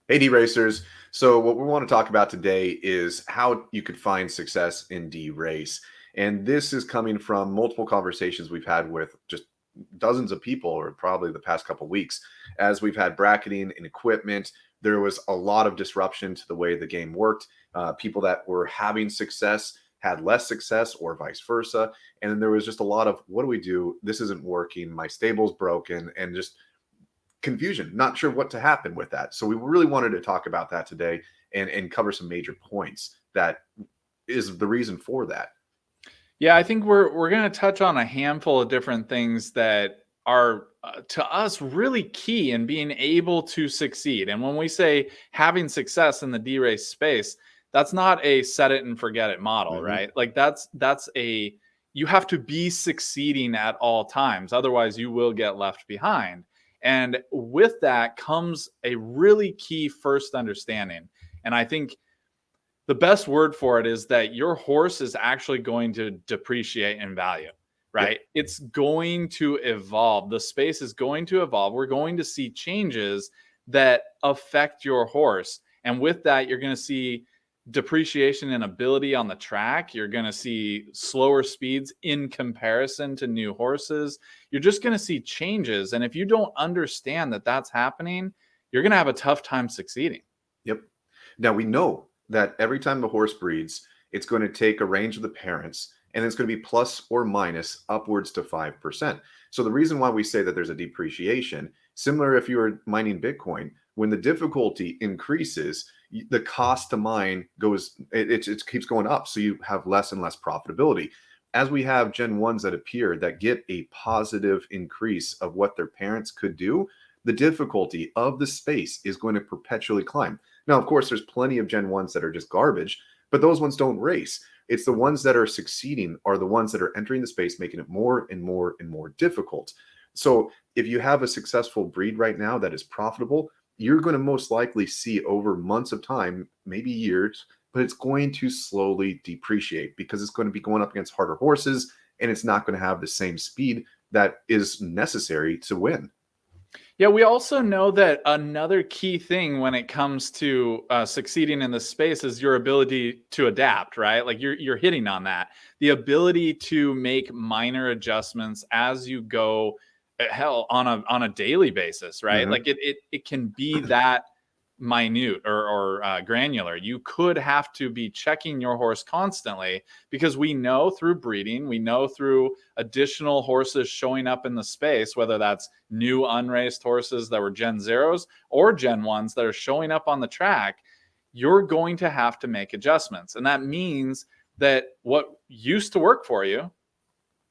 Hey, DeRacers. So, what we want to talk about today is how you could find success in DeRace. And this is coming from multiple conversations we've had with just dozens of people, or probably the past couple of weeks, as we've had bracketing and equipment. There was a lot of disruption to the way the game worked. People that were having success had less success, or vice versa. And then there was just a lot of, what do we do? This isn't working. My stable's broken. And just confusion, not sure what to happen with that. So we really wanted to talk about that today and cover some major points that is the reason for that. Yeah, I think we're going to touch on a handful of different things that are to us really key in being able to succeed. And when we say having success in the D-race space, that's not a set it and forget it model, Mhm. right? Like that's a you have to be succeeding at all times, otherwise you will get left behind. And with that comes a really key first understanding. And I think the best word for it is that your horse is actually going to depreciate in value, Yep. right? It's going to evolve. The space is going to evolve. We're going to see changes that affect your horse. And with that, you're going to see depreciation in ability on the track. You're going to see slower speeds in comparison to new horses. You're just going to see changes. And if you don't understand that that's happening, you're going to have a tough time succeeding. Yep. Now we know that every time the horse breeds, it's going to take a range of the parents and it's going to be plus or minus upwards to 5%. So the reason why we say that there's a depreciation, similar if you were mining Bitcoin, when the difficulty increases, the cost to mine goes, it keeps going up. So you have less and less profitability. As we have Gen 1s that appear that get a positive increase of what their parents could do, the difficulty of the space is going to perpetually climb. Now, of course, there's plenty of Gen 1s that are just garbage, but those ones don't race. It's the ones that are succeeding are the ones that are entering the space, making it more and more and more difficult. So if you have a successful breed right now that is profitable, you're going to most likely see over months of time, maybe years, but it's going to slowly depreciate because it's going to be going up against harder horses and it's not going to have the same speed that is necessary to win. Yeah, we also know that another key thing when it comes to succeeding in this space is your ability to adapt, right? Like you're hitting on that, the ability to make minor adjustments as you go, hell, on a daily basis, right? Mhm. Like it can be that minute or granular. You could have to be checking your horse constantly because we know through breeding, we know through additional horses showing up in the space, whether that's new unraced horses that were Gen Zeros or Gen 1s that are showing up on the track, you're going to have to make adjustments. And that means that what used to work for you,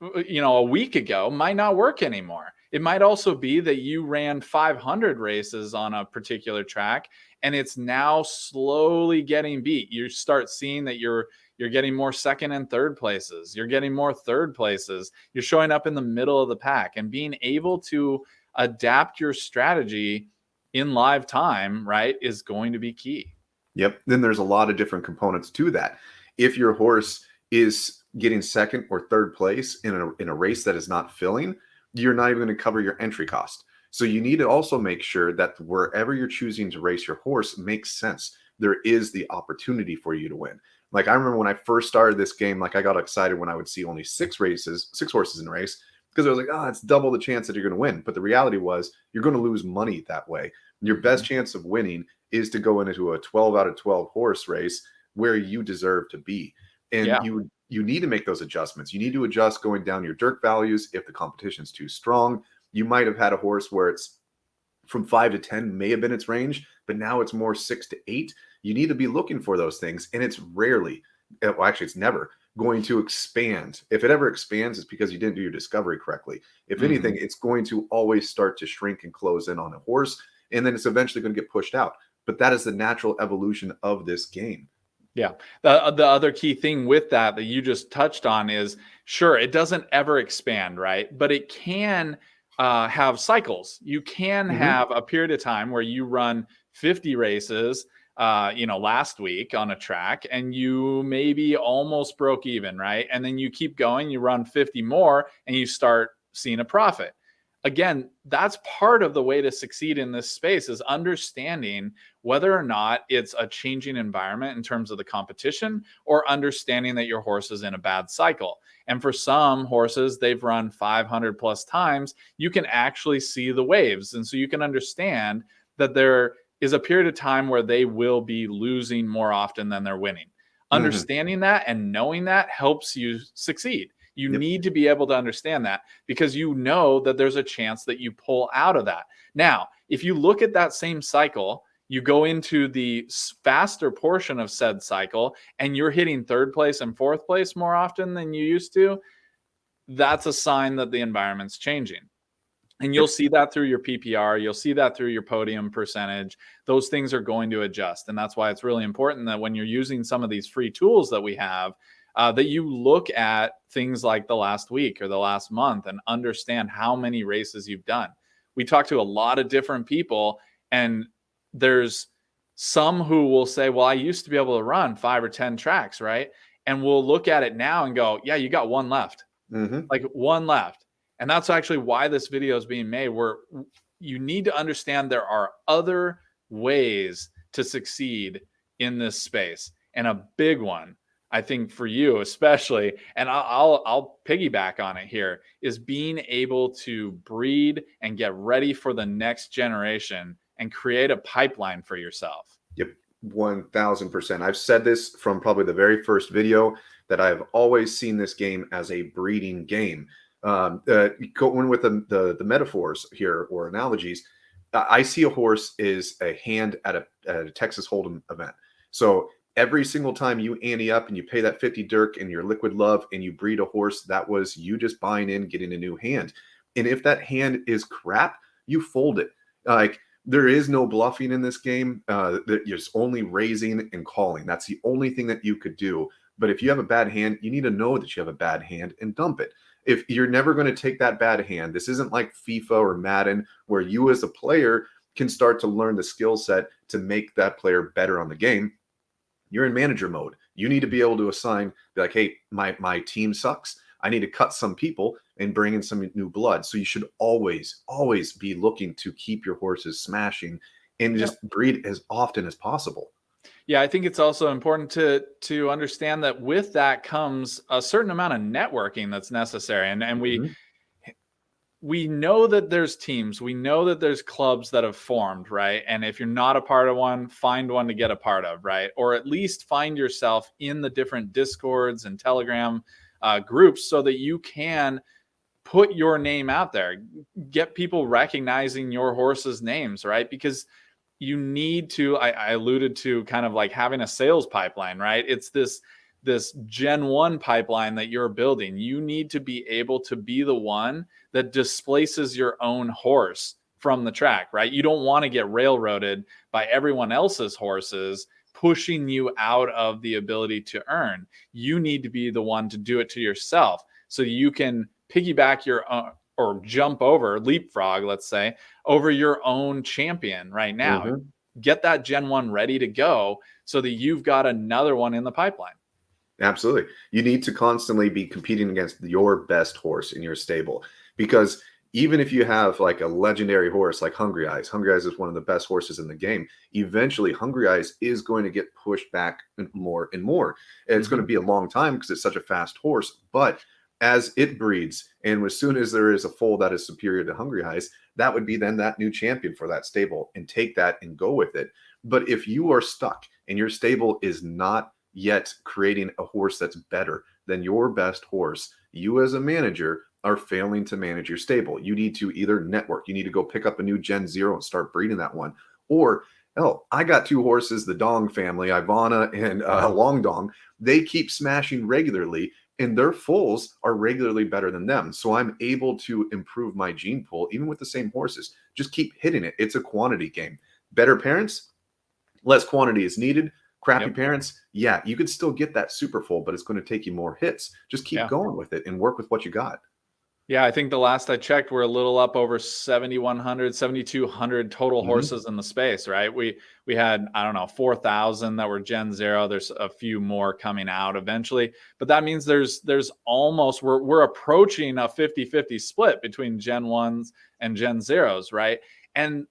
a week ago might not work anymore. It might also be that you ran 500 races on a particular track and it's now slowly getting beat. You start seeing that you're getting more second and third places. You're getting more third places. You're showing up in the middle of the pack, and being able to adapt your strategy in live time, right, is going to be key. Yep. Then there's a lot of different components to that. If your horse is getting second or third place in a race that is not filling, you're not even going to cover your entry cost. So you need to also make sure that wherever you're choosing to race your horse makes sense. There is the opportunity for you to win. Like I remember when I first started this game, like I got excited when I would see only six horses in a race because I was like, it's double the chance that you're going to win. But the reality was you're going to lose money that way. Your best Mhm. chance of winning is to go into a 12 out of 12 horse race where you deserve to be. And Yeah. you need to make those adjustments. You need to adjust going down your dirt values if the competition's too strong. You might have had a horse where it's from 5 to 10 may have been its range, but now it's more 6 to 8. You need to be looking for those things. And it's rarely, well, actually, it's never going to expand. If it ever expands, it's because you didn't do your discovery correctly. If anything, Mhm. it's going to always start to shrink and close in on a horse, and then it's eventually going to get pushed out. But that is the natural evolution of this game. Yeah. The other key thing with that you just touched on is, sure, it doesn't ever expand, right? But it can have cycles. You can Mhm. have a period of time where you run 50 races, last week on a track, and you maybe almost broke even, right? And then you keep going, you run 50 more, and you start seeing a profit. again, that's part of the way to succeed in this space, is understanding whether or not it's a changing environment in terms of the competition, or understanding that your horse is in a bad cycle. And for some horses, they've run 500 plus times, you can actually see the waves. And so you can understand that there is a period of time where they will be losing more often than they're winning. Understanding that and knowing that helps you succeed. You Yep. need to be able to understand that, because you know that there's a chance that you pull out of that. Now, if you look at that same cycle, you go into the faster portion of said cycle and you're hitting third place and fourth place more often than you used to, that's a sign that the environment's changing. And you'll Yep. see that through your PPR. You'll see that through your podium percentage. Those things are going to adjust. And that's why it's really important that when you're using some of these free tools that we have, that you look at things like the last week or the last month and understand how many races you've done. We talk to a lot of different people, and there's some who will say, well, I used to be able to run 5 or 10 tracks, right? And we'll look at it now and go, yeah, you got one left. Like one left. And that's actually why this video is being made, where you need to understand there are other ways to succeed in this space. And a big one, I think for you especially, and I'll piggyback on it here, is being able to breed and get ready for the next generation and create a pipeline for yourself. Yep, 1000%. I've said this from probably the very first video, that I've always seen this game as a breeding game. Going with the metaphors here, or analogies, I see a horse is a hand at a Texas Hold'em event. So every single time you ante up and you pay that 50 Dirk and your liquid love and you breed a horse, that was you just buying in, getting a new hand. And if that hand is crap, you fold it. Like, there is no bluffing in this game. You're just only raising and calling. That's the only thing that you could do. But if you have a bad hand, you need to know that you have a bad hand and dump it. If you're never going to take that bad hand, this isn't like FIFA or Madden, where you as a player can start to learn the skill set to make that player better on the game. You're in manager mode. You need to be able to assign, be like, hey, my team sucks. I need to cut some people and bring in some new blood. So you should always be looking to keep your horses smashing and just breed as often as possible. Yeah, I think it's also important to understand that with that comes a certain amount of networking that's necessary. And we know that there's teams, we know that there's clubs that have formed, right? And if you're not a part of one, find one to get a part of, right? Or at least find yourself in the different Discords and Telegram groups, so that you can put your name out there, get people recognizing your horse's names, right? Because you need to, I alluded to kind of like having a sales pipeline, right? It's this Gen 1 pipeline that you're building. You need to be able to be the one that displaces your own horse from the track, right? You don't want to get railroaded by everyone else's horses pushing you out of the ability to earn. You need to be the one to do it to yourself, so you can piggyback your own, or jump over, leapfrog, let's say, over your own champion right now. Get that Gen 1 ready to go, so that you've got another one in the pipeline. Absolutely. You need to constantly be competing against your best horse in your stable, because even if you have like a legendary horse like Hungry Eyes is one of the best horses in the game. Eventually, Hungry Eyes is going to get pushed back more and more. And it's going to be a long time because it's such a fast horse. But as it breeds, and as soon as there is a foal that is superior to Hungry Eyes, that would be then that new champion for that stable, and take that and go with it. But if you are stuck and your stable is not yet creating a horse that's better than your best horse, you as a manager are failing to manage your stable. You need to either network, you need to go pick up a new Gen 0 and start breeding that one. Or, I got 2 horses, the Dong family, Ivana and Long Dong. They keep smashing regularly, and their foals are regularly better than them. So I'm able to improve my gene pool even with the same horses. Just keep hitting it. It's a quantity game. Better parents, less quantity is needed. Crappy parents, yeah, you could still get that super foal, but it's going to take you more hits. Just keep going with it and work with what you got. Yeah, I think the last I checked, we're a little up over 7,100, 7,200 total Mhm. horses in the space, right? We had, I don't know, 4,000 that were Gen 0. There's a few more coming out eventually, but that means there's almost we're approaching a 50-50 split between Gen 1s and Gen 0s, right? And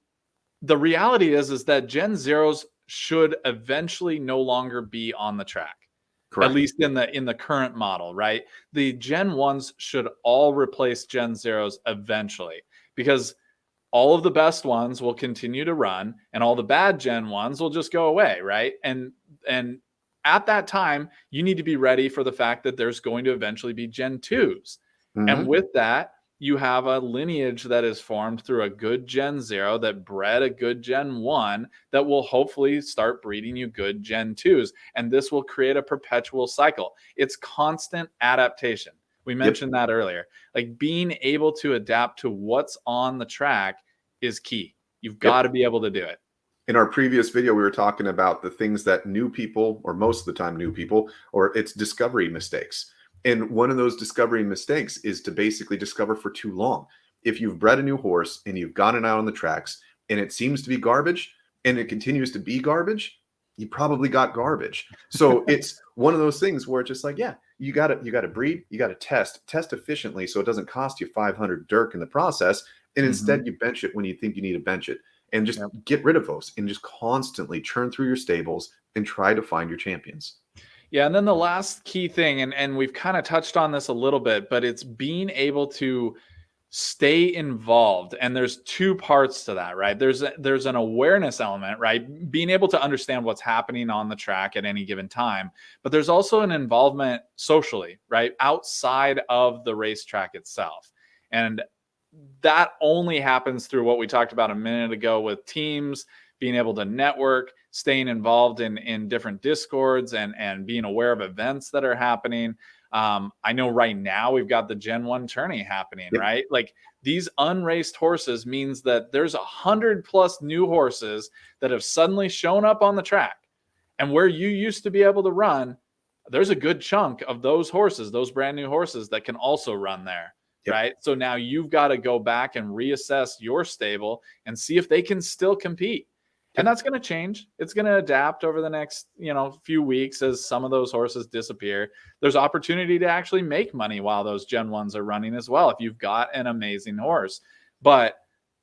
the reality is that Gen Zeros should eventually no longer be on the track, at Correct. least in the current model, right? The Gen 1s should all replace Gen Zeros eventually, because all of the best ones will continue to run and all the bad Gen 1s will just go away, right? And at that time, you need to be ready for the fact that there's going to eventually be Gen 2s. And Mhm. with that, you have a lineage that is formed through a good Gen 0 that bred a good Gen 1 that will hopefully start breeding you good Gen 2s. And this will create a perpetual cycle. It's constant adaptation. We Yep. mentioned that earlier. Like being able to adapt to what's on the track is key. You've got Yep. to be able to do it. In our previous video, we were talking about the things that new people, or most of the time new people, or it's discovery mistakes. And one of those discovery mistakes is to basically discover for too long. If you've bred a new horse and you've gotten it out on the tracks and it seems to be garbage and it continues to be garbage, you probably got garbage. So it's one of those things where it's just like, yeah, you gotta breed, you gotta test efficiently so it doesn't cost you 500 dirk in the process. And Mhm. instead you bench it when you think you need to bench it, and just Yep. get rid of those and just constantly churn through your stables and try to find your champions. Yeah, and then the last key thing, and we've kind of touched on this a little bit, but it's being able to stay involved. And there's two parts to that, right? There's an awareness element, right? Being able to understand what's happening on the track at any given time, but there's also an involvement socially, right? Outside of the racetrack itself. And that only happens through what we talked about a minute ago with teams, being able to network, staying involved in different discords, and being aware of events that are happening. I know right now we've got the Gen 1 tourney happening, Yep. right? Like these unraced horses means that there's 100+ new horses that have suddenly shown up on the track. And where you used to be able to run, there's a good chunk of those horses, those brand new horses that can also run there, Yep. right? So now you've got to go back and reassess your stable and see if they can still compete. And Yep. that's going to change. It's going to adapt over the next, few weeks as some of those horses disappear. There's opportunity to actually make money while those Gen 1s are running as well if you've got an amazing horse. But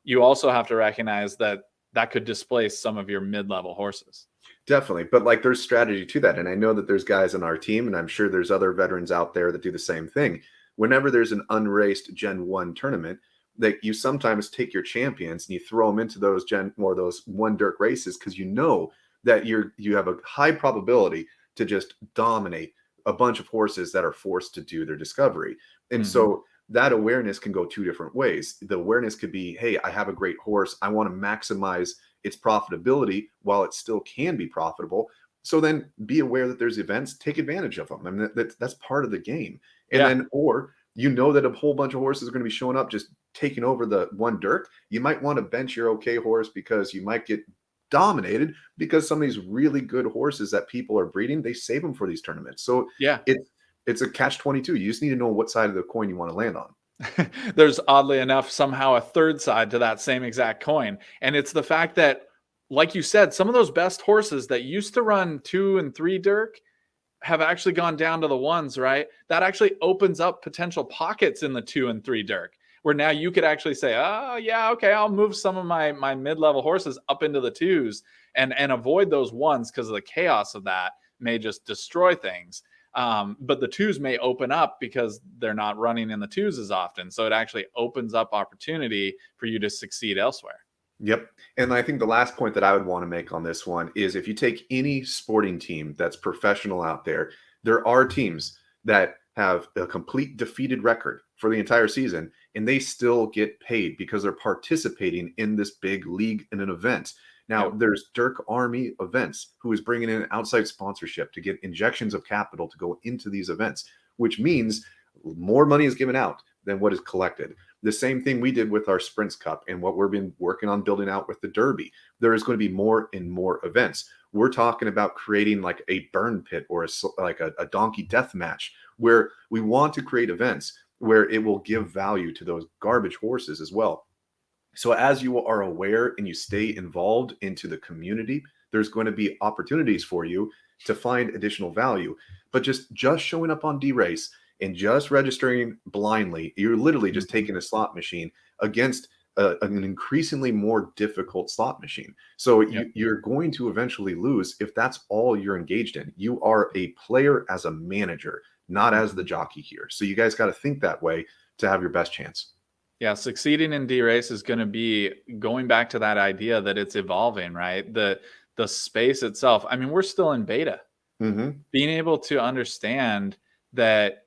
you also have to recognize that that could displace some of your mid-level horses. Definitely. But like there's strategy to that. And I know that there's guys on our team, and I'm sure there's other veterans out there that do the same thing. Whenever there's an unraced Gen 1 tournament, that you sometimes take your champions and you throw them into those those one dirt races because you know that you have a high probability to just dominate a bunch of horses that are forced to do their discovery. And Mm-hmm. so that awareness can go two different ways. The awareness could be, hey, I have a great horse. I want to maximize its profitability while it still can be profitable. So then be aware that there's events, take advantage of them. I mean, that's part of the game. And Yeah. then, or you know that a whole bunch of horses are going to be showing up just taking over the one dirt. You might want to bench your okay horse because you might get dominated because some of these really good horses that people are breeding, they save them for these tournaments. So Yeah. it's a catch 22. You just need to know what side of the coin you want to land on. There's oddly enough somehow a third side to that same exact coin. And it's the fact that, like you said, some of those best horses that used to run 2 and 3 Dirk have actually gone down to the ones, right? That actually opens up potential pockets in the 2 and 3 Dirk, where now you could actually say, oh yeah, okay, I'll move some of my mid-level horses up into the 2s and avoid those ones, because the chaos of that may just destroy things. But the 2s may open up because they're not running in the 2s as often. So it actually opens up opportunity for you to succeed elsewhere. Yep. And I think the last point that I would want to make on this one is if you take any sporting team that's professional out there, there are teams that have a complete defeated record for the entire season, and they still get paid because they're participating in this big league in an event. Now, Yep. there's Dirk Army Events, who is bringing in outside sponsorship to get injections of capital to go into these events, which means more money is given out than what is collected. The same thing we did with our Sprints Cup and what we've been working on building out with the Derby. There is going to be more and more events. We're talking about creating like a burn pit or like a donkey death match, where we want to create events where it will give value to those garbage horses as well. So as you are aware and you stay involved into the community, there's going to be opportunities for you to find additional value. But just showing up on DeRace and just registering blindly, you're literally just taking a slot machine against an increasingly more difficult slot machine. So you're going to eventually lose if that's all you're engaged in. You are a player as a manager, not as the jockey here. So you guys got to think that way to have your best chance. Yeah, succeeding in DeRace is going to be going back to that idea that it's evolving, right? The space itself. I mean, we're still in beta. Mm-hmm. Being able to understand that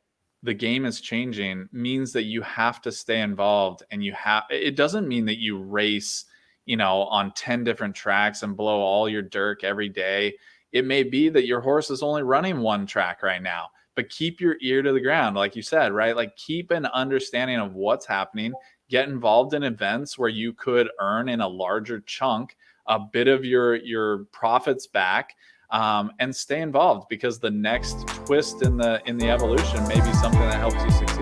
the game is changing means that you have to stay involved, and it doesn't mean that you race, on 10 different tracks and blow all your dirt every day. It may be that your horse is only running one track right now, but keep your ear to the ground, like you said, right? Like, keep an understanding of what's happening, get involved in events where you could earn in a larger chunk a bit of your profits back, and stay involved, because the next twist in the evolution may be something that helps you succeed.